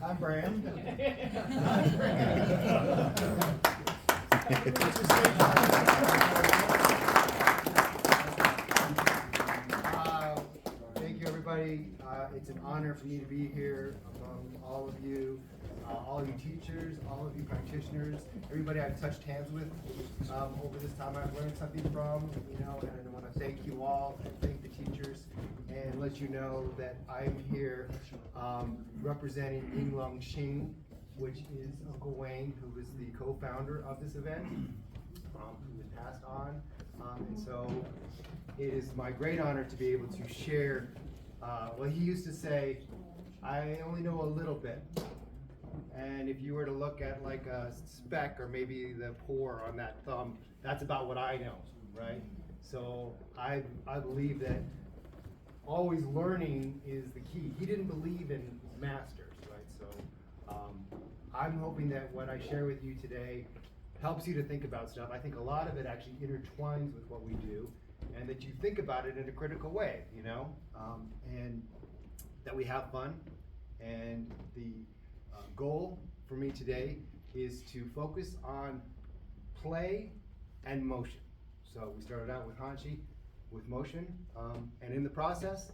I'm Bram. Thank you, everybody. It's an honor for me to be here among all of you teachers, all of you practitioners, everybody I've touched hands with over this time. I've learned something from, and I want to thank you all and thank the teachers and let you know that I'm here representing Yinglong Xing, which is Uncle Wayne, who is the co-founder of this event, who was passed on. And so it is my great honor to be able to share, well, he used to say, I only know a little bit. And if you were to look at like a speck or maybe the pore on that thumb, that's about what I know, right? So I believe that always learning is the key. He didn't believe in masters, right? So I'm hoping that what I share with you today helps you to think about stuff. I think a lot of it actually intertwines with what we do, and that you think about it in a critical way, and that we have fun. And the goal for me today is to focus on play and motion. So we started out with Hanshi, with motion, and in the process,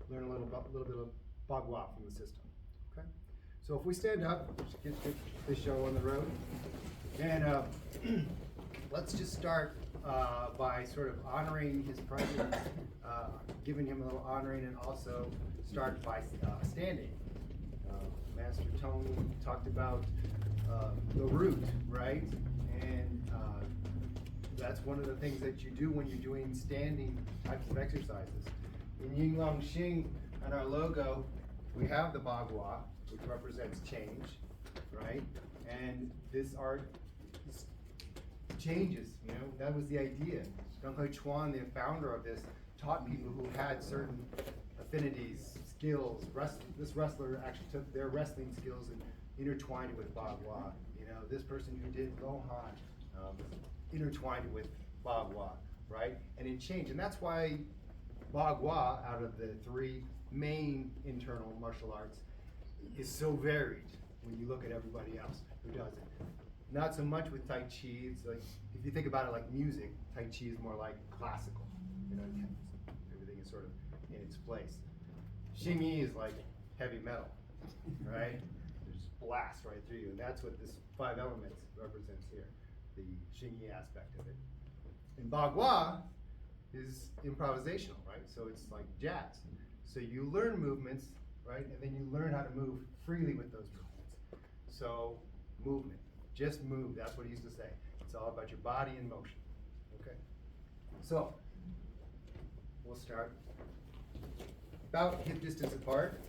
learn a little bit of Bagua from the system. Okay. So if we stand up, just get this show on the road, and let's just start by sort of honoring his presence, giving him a little honoring, and also start by standing. Master Tony talked about the root, right? And that's one of the things that you do when you're doing standing types of exercises. In Yinglong Xing, on our logo, we have the Bagua, which represents change, right? And this art changes, that was the idea. Deng Hui Chuan, the founder of this, taught people who had certain affinities, skills. This wrestler actually took their wrestling skills and intertwined it with Bagua. This person who did Lohan intertwined it with Bagua, right? And it changed. And that's why Bagua, out of the three main internal martial arts, is so varied when you look at everybody else who does it. Not so much with Tai Chi. It's like, if you think about it like music, Tai Chi is more like classical. Everything is sort of in its place. Xing Yi is like heavy metal, right? There's blast right through you, and that's what this 5 elements represents here, the Xing Yi aspect of it. And Bagua is improvisational, right? So it's like jazz. So you learn movements, right? And then you learn how to move freely with those movements. So movement, just move, that's what he used to say. It's all about your body and motion, okay? So, we'll start about hip distance apart,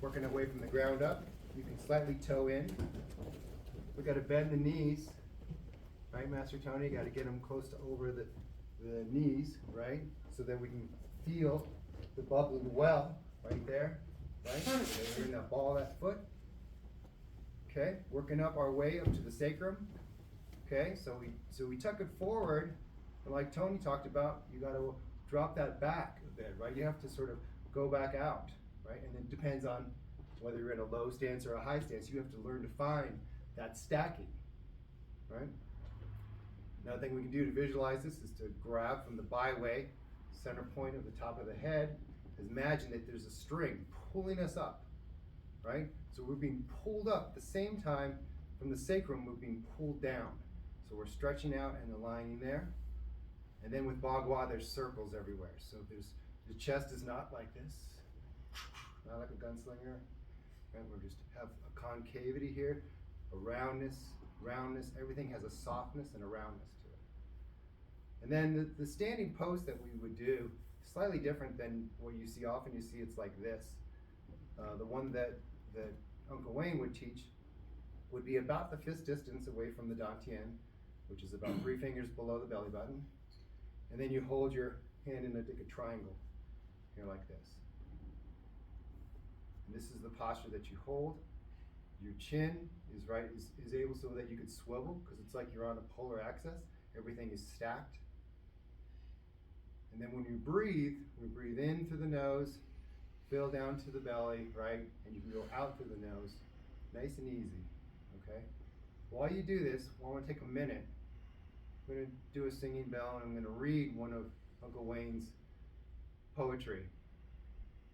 working away from the ground up. You can slightly toe in. We got to bend the knees, right, Master Tony? Got to get them close to over the knees, right? So that we can feel the bubbling well right there, right? So we're in that ball of that foot. Okay, working up our way up to the sacrum. Okay, so we tuck it forward, and like Tony talked about, you got to drop that back a bit, right? You have to sort of go back out, right? And it depends on whether you're in a low stance or a high stance. You have to learn to find that stacking, right? Another thing we can do to visualize this is to grab from the byway, center point of the top of the head. Imagine that there's a string pulling us up, right? So we're being pulled up at the same time from the sacrum, we're being pulled down. So we're stretching out and aligning there. And then with Bagua, there's circles everywhere. So the chest is not like this, not like a gunslinger. Right? We're just have a concavity here, a roundness, everything has a softness and a roundness to it. And then the standing pose that we would do, slightly different than what you see often. You see it's like this. The one that Uncle Wayne would teach would be about the fist distance away from the dantian, which is about 3 fingers below the belly button. And then you hold your hand in a triangle, here like this. And this is the posture that you hold. Your chin is is able so that you could swivel, because it's like you're on a polar axis. Everything is stacked. And then when you breathe, we breathe in through the nose, fill down to the belly, right? And you can go out through the nose Nice and easy, okay? While you do this, I want to take a minute. I'm going to do a singing bell, and I'm going to read one of Uncle Wayne's poetry,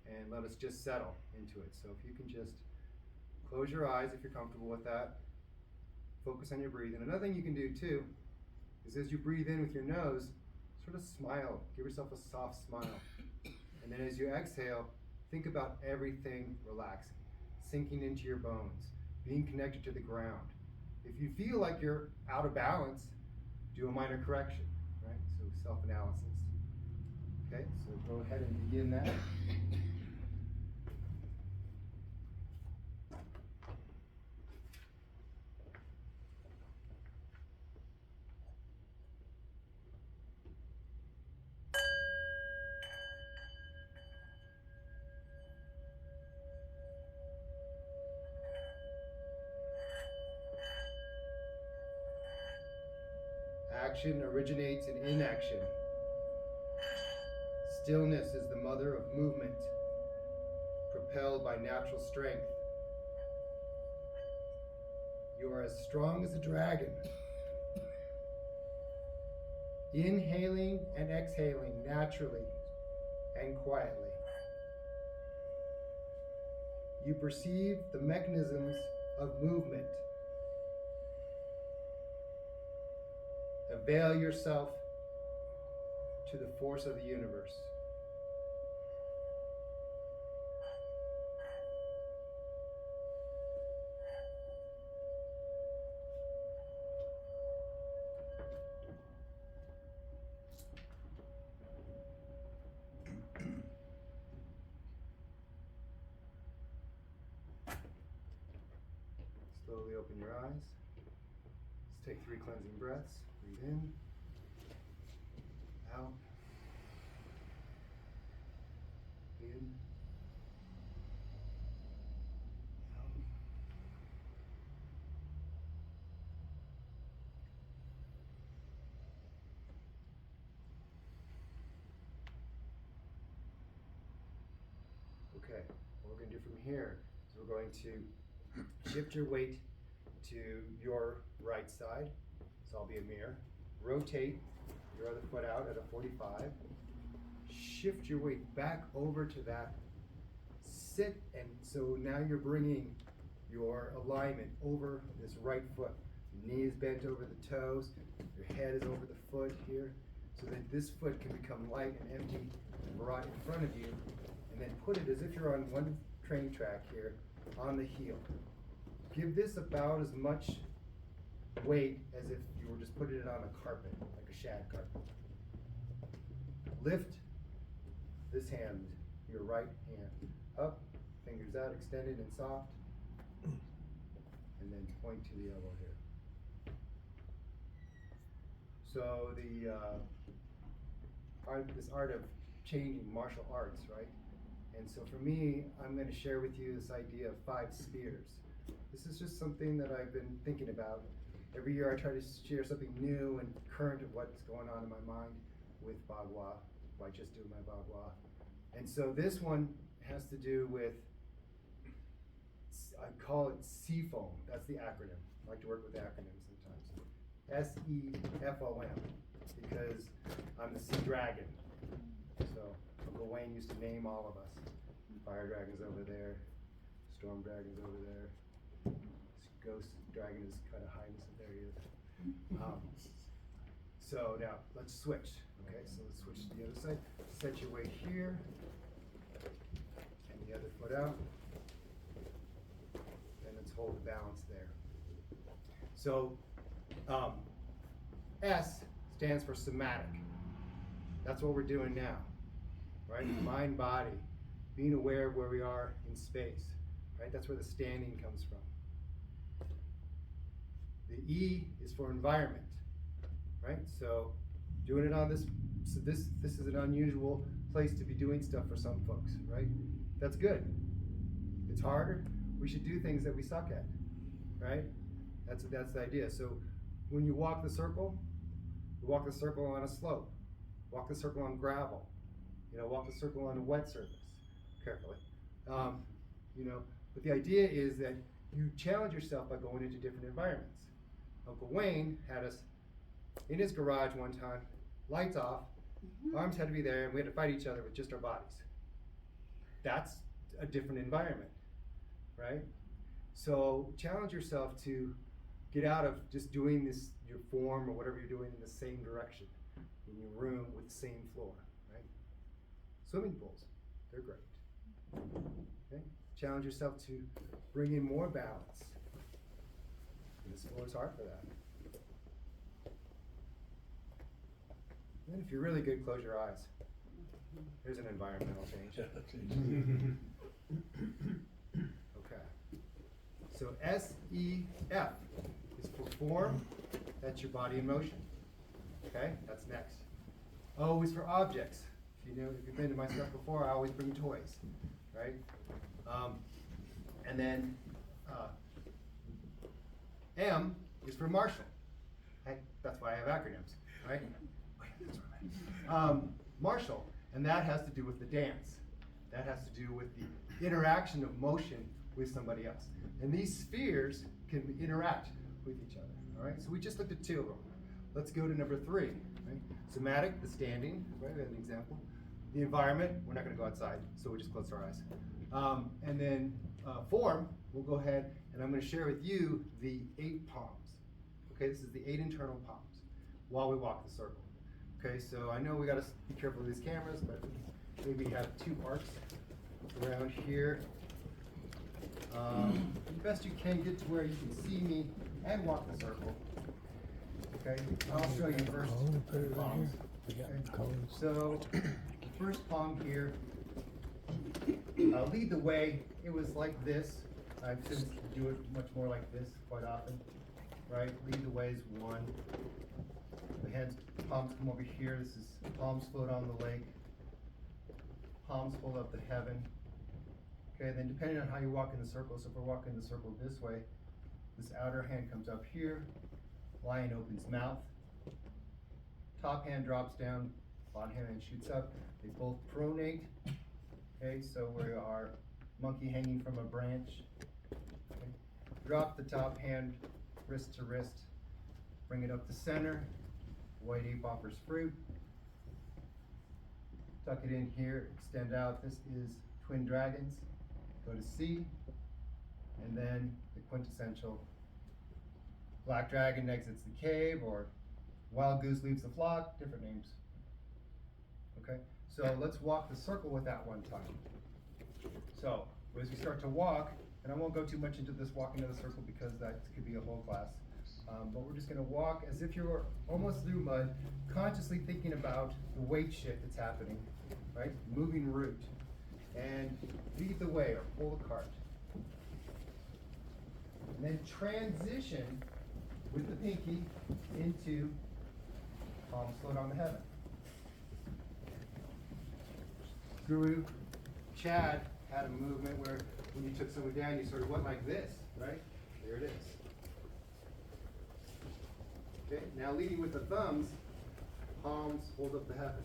and let us just settle into it. So if you can just close your eyes if you're comfortable with that. Focus on your breathing. Another thing you can do too is as you breathe in with your nose, sort of smile. Give yourself a soft smile. And then as you exhale, think about everything relaxing, sinking into your bones, being connected to the ground. If you feel like you're out of balance, do a minor correction, right? So self-analysis. Okay, so go ahead and begin that. Action originates in inaction. Stillness is the mother of movement, propelled by natural strength. You are as strong as a dragon. Inhaling and exhaling naturally and quietly. You perceive the mechanisms of movement. Avail yourself to the force of the universe. Slowly open your eyes. Let's take 3 cleansing breaths. Breathe in, out, in, out. Okay, what we're going to do from here is we're going to shift your weight to your right side. So I'll be a mirror. Rotate your other foot out at a 45. Shift your weight back over to that. Sit, and so now you're bringing your alignment over this right foot. Your knee is bent over the toes. Your head is over the foot here, so that this foot can become light and empty and brought in front of you. And then put it as if you're on one train track here on the heel. Give this about as much weight as if you were just putting it on a carpet, like a shag carpet. Lift this hand, your right hand, up, fingers out, extended and soft, and then point to the elbow here. So this art of changing, martial arts, right? And so for me, I'm going to share with you this idea of 5 spheres. This is just something that I've been thinking about. Every year I try to share something new and current of what's going on in my mind with Bagua, by just doing my Bagua. And so this one has to do with, I call it CFOM. That's the acronym. I like to work with acronyms sometimes. SEFOM, because I'm the sea dragon. So Uncle Wayne used to name all of us. Fire dragon's over there, storm dragon's over there, ghost dragon is kind of hiding, so there he is. So now let's switch. Okay, so let's switch to the other side. Set your weight here, and the other foot out, and let's hold the balance there. So S stands for somatic. That's what we're doing now, right? Mind, body, being aware of where we are in space, right? That's where the standing comes from. The E is for environment, right? So doing it on this, so this is an unusual place to be doing stuff for some folks, right? That's good. It's harder. We should do things that we suck at, right? That's the idea. So when you walk the circle on a slope, walk the circle on gravel, walk the circle on a wet surface, carefully. But the idea is that you challenge yourself by going into different environments. Uncle Wayne had us in his garage one time, lights off, arms had to be there, and we had to fight each other with just our bodies. That's a different environment, right? So challenge yourself to get out of just doing this, your form or whatever you're doing in the same direction, in your room with the same floor, right? Swimming pools, they're great. Okay? Challenge yourself to bring in more balance. And this floor is hard for that. And if you're really good, close your eyes. Here's an environmental change. Okay. So SEF is for form. That's your body in motion. Okay, that's next. O is for objects. If you've been to my stuff before, I always bring toys, right? And then M is for Marshall. That's why I have acronyms, right? Marshall, and that has to do with the dance. That has to do with the interaction of motion with somebody else. And these spheres can interact with each other, all right? So we just looked at 2 of them. Let's go to number 3, right? Somatic, the standing, right, we have an example. The environment, we're not gonna go outside, so we just close our eyes. And then form, we'll go ahead and I'm gonna share with you the 8 palms. Okay, this is the 8 internal palms while we walk the circle. Okay, so I know we gotta be careful of these cameras, but maybe have 2 arcs around here. The best you can get to where you can see me and walk the circle. Okay, I'll show you first palms. Okay. So, first palm here, lead the way. It was like this. I tend to do it much more like this quite often, right? Lead the way is 1. The hands, palms come over here. This is palms float on the lake. Palms hold up the heaven. Okay, then depending on how you walk in the circle, so if we're walking the circle this way, this outer hand comes up here. Lion opens mouth. Top hand drops down. Bottom hand shoots up. They both pronate. Okay, so we are monkey hanging from a branch. Okay. Drop the top hand, wrist to wrist. Bring it up to center. White ape offers fruit. Tuck it in here, extend out. This is twin dragons. Go to C. And then the quintessential black dragon exits the cave, or wild goose leaves the flock, different names. Okay, so let's walk the circle with that one time. So as we start to walk, and I won't go too much into this walking of the circle because that could be a whole class. But we're just gonna walk as if you're almost through mud, consciously thinking about the weight shift that's happening, right? Moving root. And lead the way or pull the cart. And then transition with the pinky into palms float on the heaven. Guru Chad had a movement where when you took someone down, you sort of went like this, right? There it is. Okay, now leading with the thumbs, palms hold up the heaven.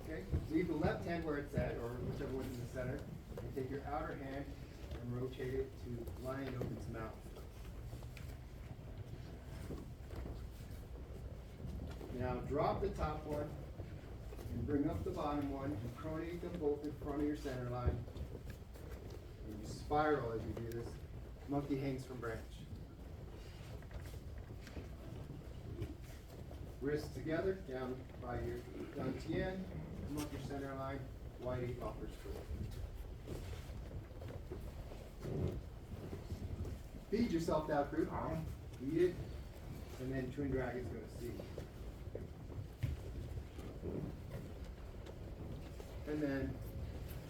Okay, leave the left hand where it's at, or whichever one's in the center, and take your outer hand and rotate it to lion opens mouth. Now drop the top one and bring up the bottom one and pronate them both in front of your center line. And you spiral as you do this. Monkey hangs from branch. Wrists together, down by your dantian, come up your center line, white ape offers fruit. Feed yourself that fruit, eat it, and then twin dragon's gonna see. And then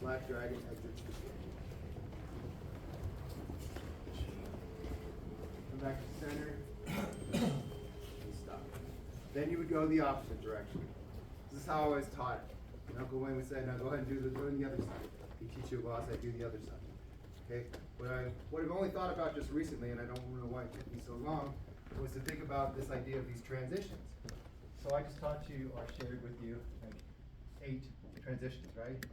black dragon exits the cave. Come back to center and stop. Then you would go the opposite direction. This is how I always taught it. And Uncle Wayne would say, now go ahead and do the other side. He teach you well, I say do the other side. Okay? What I've only thought about just recently, and I don't know why it took me so long, was to think about this idea of these transitions. So I just taught you, or shared with you, like 8 transitions, right?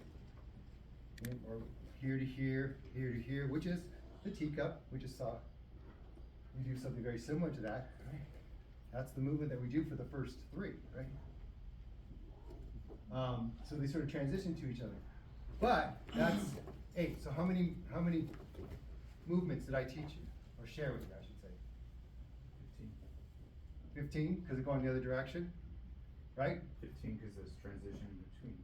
Or here to here, here to here, which is the teacup. We just saw. We do something very similar to that. Right? That's the movement that we do for the first three, right? So they sort of transition to each other. But that's 8. So how many movements did I teach you? Or share with you, I should say? 15. 15, because it going the other direction? Right? 15 because there's transition in between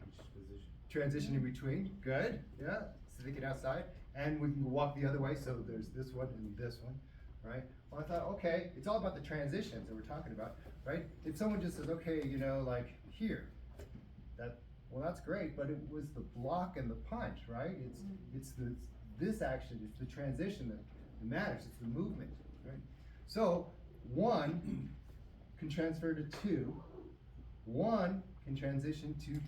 each position. Transition in between, good, yeah. So they get outside, and we can walk the other way, so there's this one and this one, right? Well, I thought, okay, it's all about the transitions that we're talking about, right? If someone just says, okay, you know, like here, well, that's great, but it was the block and the punch, right? It's this action, it's the transition that matters, it's the movement, right? So 1 can transfer to 2, 1 can transition to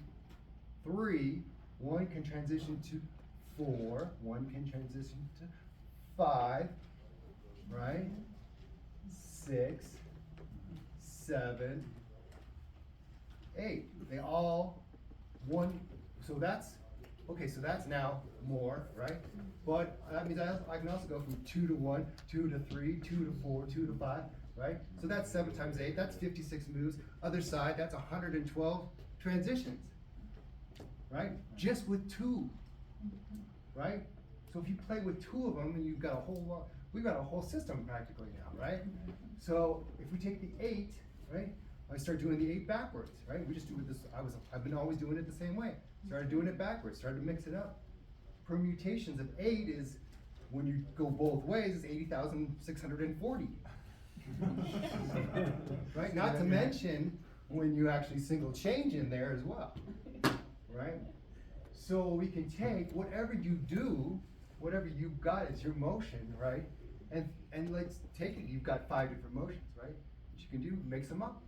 3, 1 can transition to 4, 1 can transition to 5, right? 6, 7, 8. They all one. So that's okay. So that's now more, right? But that means I can also go from 2 to 1, 2 to 3, 2 to 4, 2 to 5, right? So that's 7 times 8. That's 56 moves. Other side, that's 112 transitions, right? Just with 2, right? So if you play with 2 of them, and you've got a whole lot. We've got a whole system practically now, right? So if we take the 8, right? I start doing the 8 backwards, right? We just do it this. I've been always doing it the same way. Started doing it backwards. Started to mix it up. Permutations of 8 is when you go both ways is 80,640. Right? Not to mention when you actually single change in there as well, right? So we can take whatever you do, whatever you've got as your motion, right? And let's take it. You've got 5 different motions, right? What you can do, mix them up.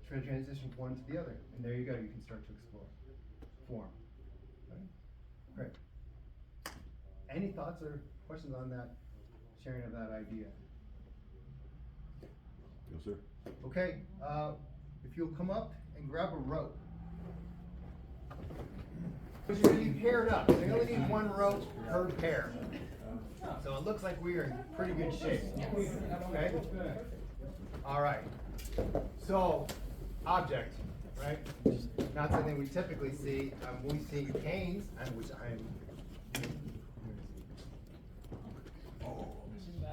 Try to transition from one to the other, and there you go. You can start to explore form. Right? Great. Any thoughts or questions on that sharing of that idea? No, sir. Okay. If you'll come up and grab a rope. Because you're going to be paired up. So you only need 1 rope per pair. So it looks like we are in pretty good shape. Okay? All right. So, object, right? Not something we typically see. We see canes, which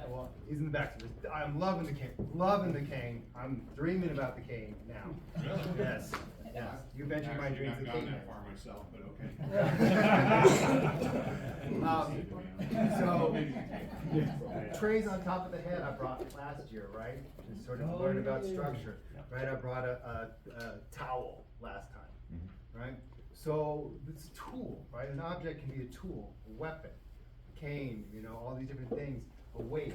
well, he's in the back. So I'm loving the cane. Loving the cane. I'm dreaming about the cane now. Yes. Yes. You ventured my dreams. I've The gone cane. that far myself, but okay. So, trays on top of the head I brought last year, right? To sort of learn about structure, right? I brought a towel last time, right? So it's a tool, right? An object can be a tool, a weapon, a cane, you know, all these different things, a weight,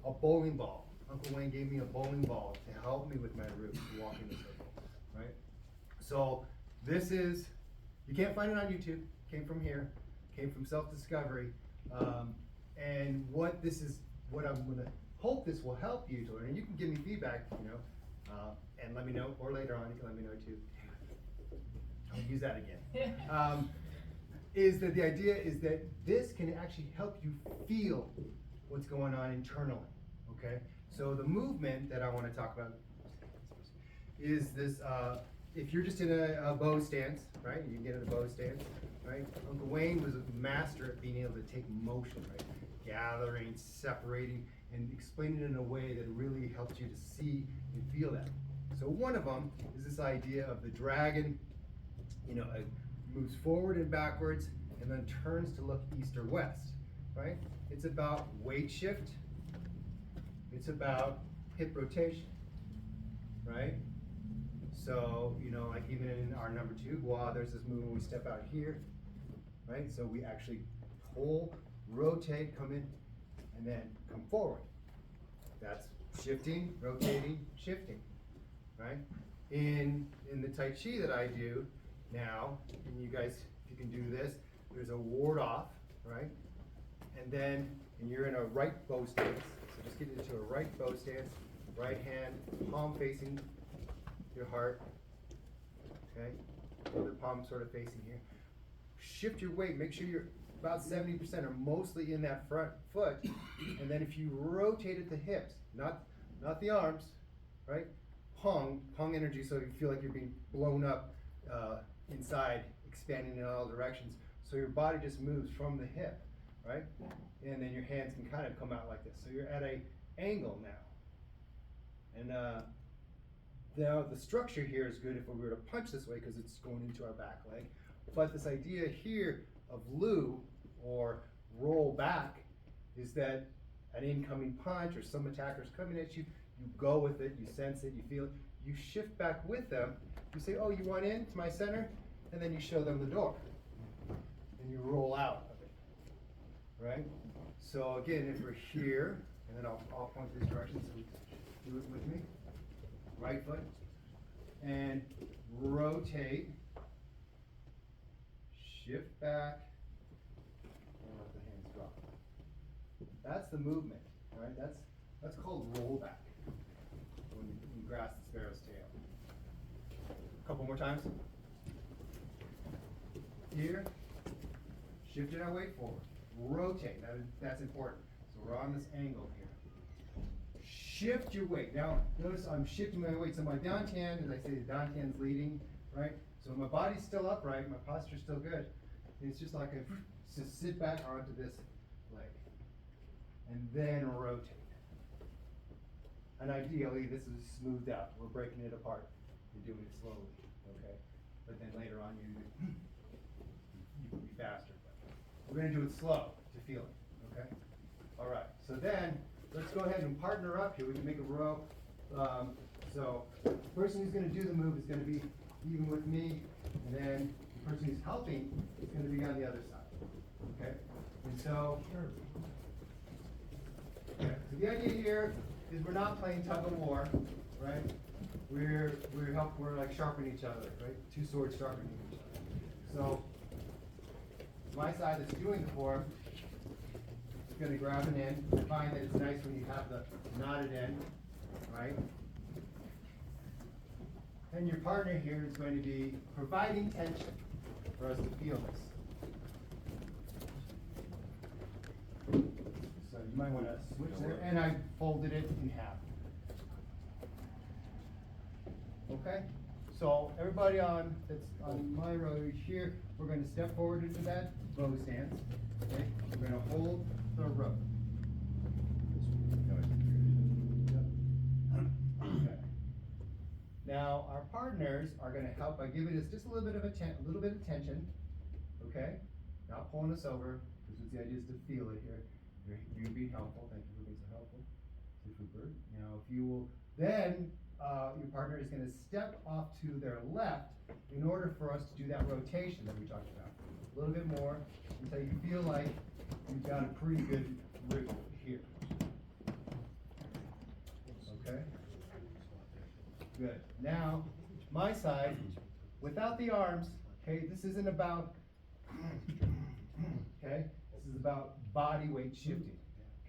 a bowling ball. Uncle Wayne gave me a bowling ball to help me with my route, walking the circle, right? So this is, you can't find it on YouTube, came from here, came from self-discovery. And what this is, what I'm gonna hope this will help you to learn, and you can give me feedback, you know, and let me know, or later on, you can let me know too. I'll use that again. Is that the idea is that this can actually help you feel what's going on internally, okay? So the movement that I wanna talk about is this, if you're just in a bow stance, right? You can get in a bow stance, right? Uncle Wayne was a master at being able to take motion, right? Gathering, separating, and explaining it in a way that really helps you to see and feel that. So one of them is this idea of the dragon, you know, it moves forward and backwards and then turns to look east or west, right? It's about weight shift. It's about hip rotation, right? So, you know, like even in our number 2, wow, there's this movement, we step out here, right? So we actually pull, rotate, come in, and then come forward. That's shifting, rotating, shifting, right? In the Tai Chi that I do now, and you guys, if you can do this, there's a ward off, right? And then, and you're in a right bow stance. So just get into a right bow stance, right hand, palm facing your heart, okay? Other palm sort of facing here. Shift your weight, make sure about 70% are mostly in that front foot. And then if you rotate at the hips, not the arms, right? Pong energy, so you feel like you're being blown up inside, expanding in all directions. So your body just moves from the hip, right? And then your hands can kind of come out like this. So you're at a angle now. And now the structure here is good if we were to punch this way because it's going into our back leg. But this idea here of Lou or roll back is that an incoming punch or some attacker's coming at you, you go with it, you sense it, you feel it, you shift back with them, you say, oh, you want in to my center? And then you show them the door. And you roll out of it, right? So again, if we're here, and then I'll point this direction, so do it with me. Right foot, and rotate, shift back, and let the hands drop. That's the movement, right? That's called rollback when you grasp the sparrow's tail. A couple more times. Here, shifting our weight forward. Rotate, that's important. So we're on this angle here. Shift your weight. Now, notice I'm shifting my weight. So my dantian, as I say, the dantian's leading, right? So my body's still upright, my posture's still good. It's just like just sit back onto this leg. And then rotate. And ideally, this is smoothed out. We're breaking it apart. You're doing it slowly, okay? But then later on, you can be faster. But we're gonna do it slow to feel it, okay? All right, so then, let's go ahead and partner up here. We can make a row. So the person who's gonna do the move is gonna be even with me, and then the person who's helping is gonna be on the other side, okay? And so, so the idea here is we're not playing tug of war, right? We're like sharpening each other, right? Two swords sharpening each other. So my side that's doing the form is going to grab an end. You find that it's nice when you have the knotted end, right? And your partner here is going to be providing tension for us to feel this. So you might want to switch there, and I folded it in half. Okay? So everybody that's on my row here, we're going to step forward into that bow stance. Okay? We're going to hold the rope. Okay. Now our partners are going to help by giving us just a little bit of tension. Okay? Not pulling us over, because the idea is to feel it here. You're being helpful. Thank you for being so helpful. Super. Now, if you will, then your partner is going to step off to their left in order for us to do that rotation that we talked about. A little bit more until you feel like you've got a pretty good root here. Okay? Good. Now, my side, without the arms, okay, this isn't about, okay, this is about body weight shifting,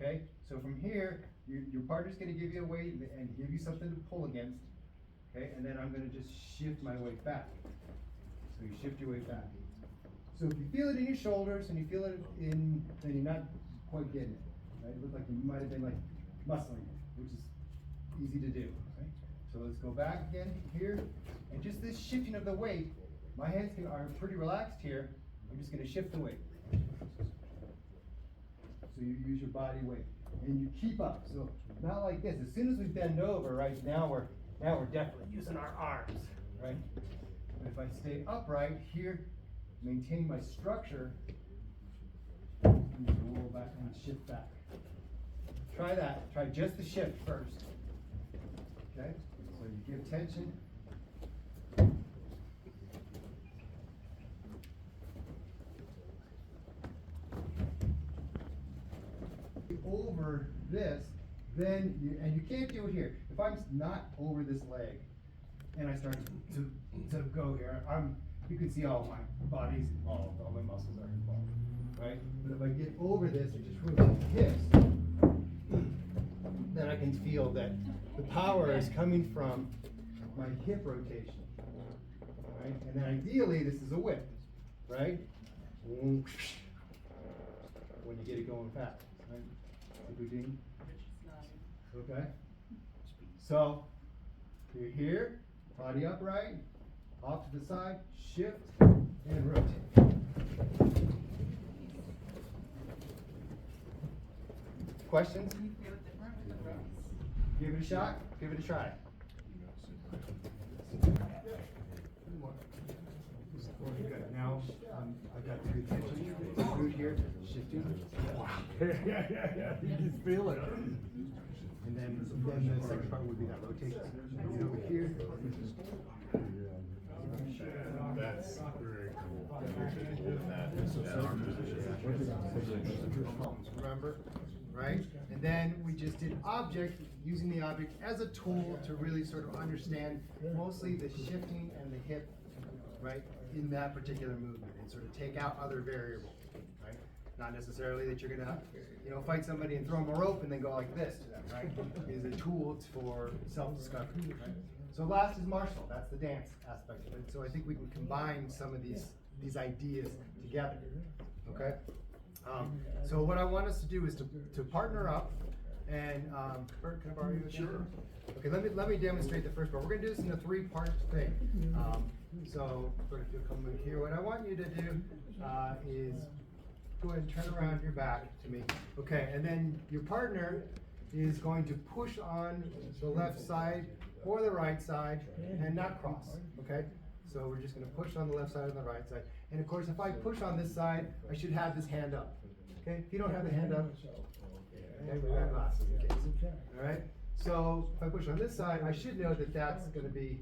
okay? So from here, your partner's gonna give you a weight and give you something to pull against, okay? And then I'm gonna just shift my weight back. So you shift your weight back. So if you feel it in your shoulders and you feel it then you're not quite getting it, right? It looked like you might have been like muscling it, which is easy to do, right? So let's go back again here, and just this shifting of the weight, my hands are pretty relaxed here. I'm just gonna shift the weight. So you use your body weight, and you keep up. So not like this. As soon as we bend over, right now we're definitely using our arms, right? But if I stay upright here, maintain my structure, and roll back and shift back. Try that. Try just the shift first. Okay. So you give tension. Over this, then you can't do it here. If I'm not over this leg and I start to go here, you can see all my body's involved, all my muscles are involved, right? But if I get over this and just rotate the hips, then I can feel that the power is coming from my hip rotation, right? And then ideally this is a whip, right? when you get it going fast, right? Like we do. Okay. So, you're here, body upright, off to the side, shift, and rotate. Questions? Give it a shot, give it a try. Good. Now, I've got the good tension. Good here, shifting. Wow. Yeah. You can feel it. And then the second part would be that rotation. And over here. That's very cool. Remember? Right? And then we just did object, using the object as a tool to really sort of understand mostly the shifting and the hip, right, in that particular movement, and sort of take out other variables, right? Not necessarily that you're gonna, fight somebody and throw them a rope and then go like this to them, right? It is a tool for self-discovery, right? So last is martial, that's the dance aspect of it. So I think we can combine some of these ideas together, okay? So what I want us to do is to partner up, and Bert, can I borrow you? Sure. Okay, let me demonstrate the first part. We're gonna do this in a 3-part thing. So Bert, if you'll come in here, what I want you to do is go ahead and turn around your back to me. Okay, and then your partner is going to push on the left side or the right side and not cross. Okay. So we're just going to push on the left side and the right side. And of course, if I push on this side, I should have this hand up. Okay? If you don't have the hand up, okay, we got glasses in case. All right? So if I push on this side, I should know that that's going to be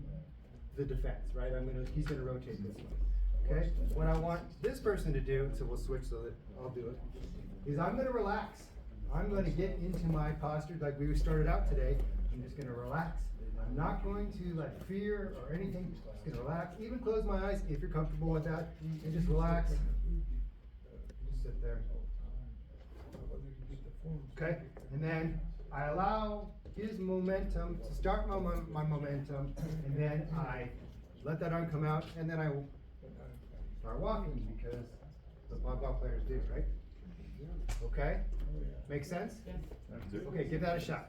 the defense, right? He's going to rotate this way. Okay? What I want this person to do, so we'll switch so that I'll do it, is I'm going to relax. I'm going to get into my posture like we started out today. I'm just going to relax. I'm not going to let fear or anything, just gonna relax. Even close my eyes if you're comfortable with that. And just relax. Just sit there. Okay? And then I allow his momentum to start my momentum, and then I let that arm come out, and then I start walking because that's what ball players do, right? Okay? Make sense? Okay, give that a shot.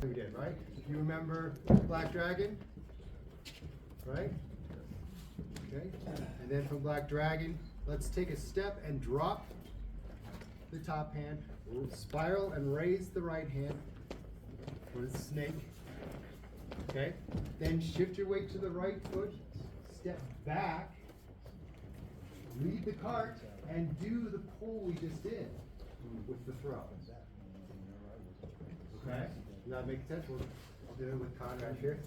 We did, right? You remember Black Dragon? Right? Okay. And then from Black Dragon, let's take a step and drop the top hand, spiral and raise the right hand for the snake. Okay? Then shift your weight to the right foot, step back, lead the cart, and do the pull we just did with the throw. Okay? Does that make sense? I'll do it with Conrad here.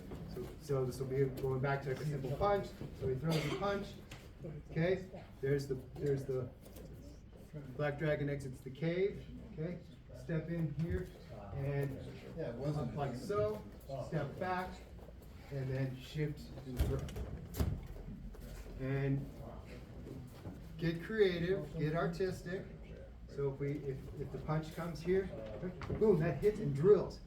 So this will be going back to like a simple punch. So he throws the punch. Okay? There's the Black Dragon exits the cave. Okay? Step in here and up like so. Step back and then shift and throw. And get creative, get artistic. So if the punch comes here, boom, that hits and drills.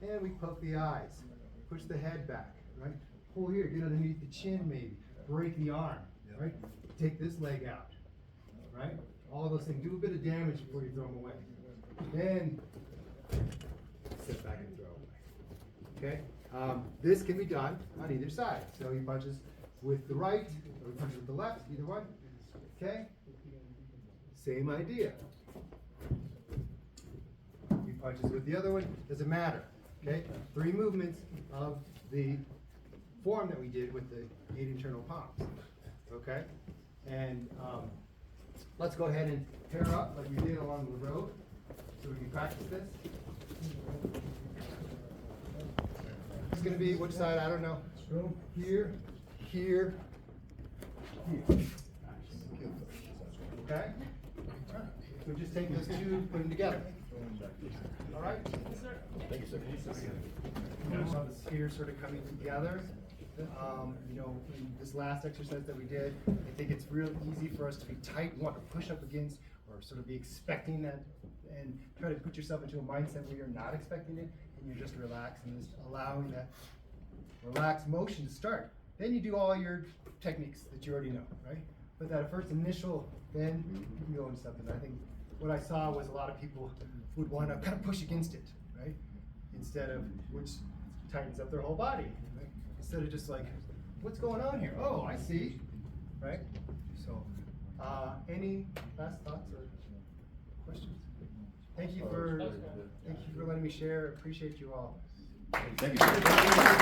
And we poke the eyes, push the head back, right? Pull here, get underneath the chin maybe, break the arm, right? Take this leg out, right? All those things, do a bit of damage before you throw them away. Then sit back and throw away, okay? This can be done on either side. So he punches with the right, or he punches with the left, either one, okay? Same idea. He punches with the other one, doesn't matter. Okay? 3 movements of the form that we did with the 8 internal palms. Okay? And let's go ahead and pair up like we did along the road so we can practice this. It's going to be which side? I don't know. Here, here, here. Okay? So just take those 2, put them together. All right? Thank you, sir. This here sort of coming together. In this last exercise that we did, I think it's real easy for us to be tight. You want to push up against or sort of be expecting that and try to put yourself into a mindset where you're not expecting it and you're just relaxed and just allowing that relaxed motion to start. Then you do all your techniques that you already know, right? but that first initial bend, you can go into something. I think what I saw was a lot of people would want to kind of push against it, right? Instead of, which tightens up their whole body. Right? Instead of just like, what's going on here? Oh, I see, right? So, any last thoughts or questions? Thank you for letting me share. Appreciate you all. Thank you.